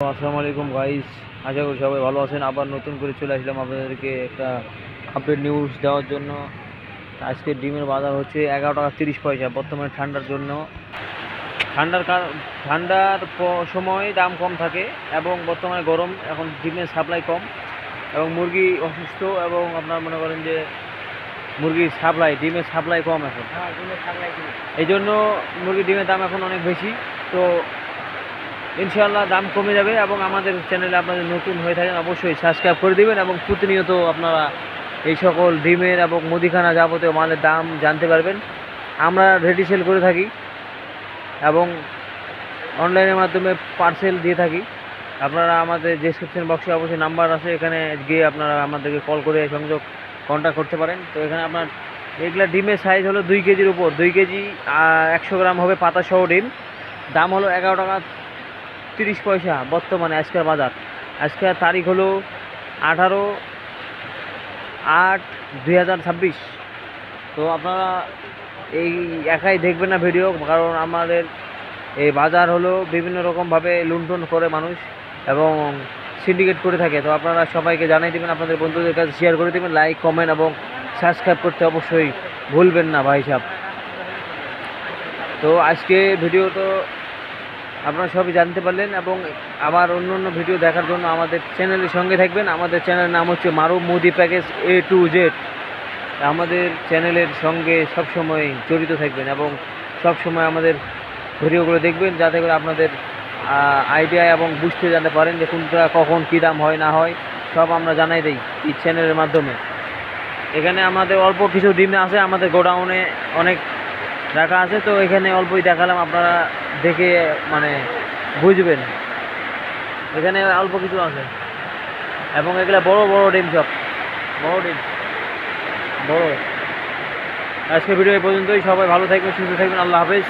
আসসালামু আলাইকুম গাইস, আশা করি সবাই ভালো আছেন। আবার নতুন করে চলে আসলাম আপনাদেরকে একটা আপডেট নিউজ দেওয়ার জন্য। আজকে ডিমের বাজার হচ্ছে 11 টাকা 30 পয়সা। বর্তমানে ঠান্ডার জন্য ঠান্ডার সময় দাম কম থাকে এবং বর্তমানে গরম, এখন ডিমের সাপ্লাই কম এবং মুরগি অসুস্থ এবং আপনার মনে করেন যে ডিমের সাপ্লাই কম এখন। এই জন্য মুরগির ডিমের দাম এখন অনেক বেশি। তো ইনশাআল্লাহ দাম কমে যাবে এবং আমাদের চ্যানেলে আপনাদের নতুন হয়ে থাকেন অবশ্যই সাবস্ক্রাইব করে দিবেন এবং প্রতিনিয়ত আপনারা এই সকল ডিমের এবং মুদিখানা যাবতীয় মালের দাম জানতে পারবেন। আমরা রেডি সেল করে থাকি এবং অনলাইনের মাধ্যমে পার্সেল দিয়ে থাকি। আপনারা আমাদের ডেসক্রিপশন বক্সে অবশ্যই নাম্বার আছে, এখানে গিয়ে আপনারা আমাদেরকে কল করে কন্ট্যাক্ট করতে পারেন। তো এখানে আপনার এগুলা ডিমের সাইজ হলো 2 কেজির উপর, 2 কেজি 100 গ্রাম হবে পাতা সহ ডিম। দাম হলো 11 টাকা 30 পয়সা বর্তমানে আজকের বাজার। আজকের তারিখ হলো 18/8/2026। তো আপনারা এই একাই দেখবেন না ভিডিও, কারণ আমাদের এই বাজার হলো বিভিন্ন রকমভাবে লুণ্ঠন করে মানুষ এবং সিন্ডিকেট করে থাকে। তো আপনারা সবাইকে জানিয়ে দেবেন, আপনাদের বন্ধুদের কাছে শেয়ার করে দেবেন, লাইক কমেন্ট এবং সাবস্ক্রাইব করতে অবশ্যই ভুলবেন না ভাই সাহেব। তো আজকে ভিডিও তো আপনারা সবই জানতে পারলেন এবং আবার অন্য অন্য ভিডিও দেখার জন্য আমাদের চ্যানেলের সঙ্গে থাকবেন। আমাদের চ্যানেলের নাম হচ্ছে মারুফ মুদি প্যাকেজ A to Z। আমাদের চ্যানেলের সঙ্গে সবসময় জড়িত থাকবেন এবং সবসময় আমাদের ভিডিওগুলো দেখবেন, যাতে করে আপনাদের আইডিয়া এবং বুঝতে জানতে পারেন যে কোনটা কখন কী দাম হয় না হয়, সব আমরা জানাই দিই এই চ্যানেলের মাধ্যমে। এখানে আমাদের অল্প কিছু ডিম আছে, আমাদের গোডাউনে অনেক রাখা আছে, তো এখানে অল্পই দেখালাম, আপনারা দেখে মানে বুঝবেন। এখানে অল্প কিছু আছে এবং এগুলা বড় বড় ডিম, সব বড় ডিম, বড়। আজকে ভিডিও এই পর্যন্তই। সবাই ভালো থাকবেন, সুস্থ থাকবেন। আল্লাহ হাফেজ।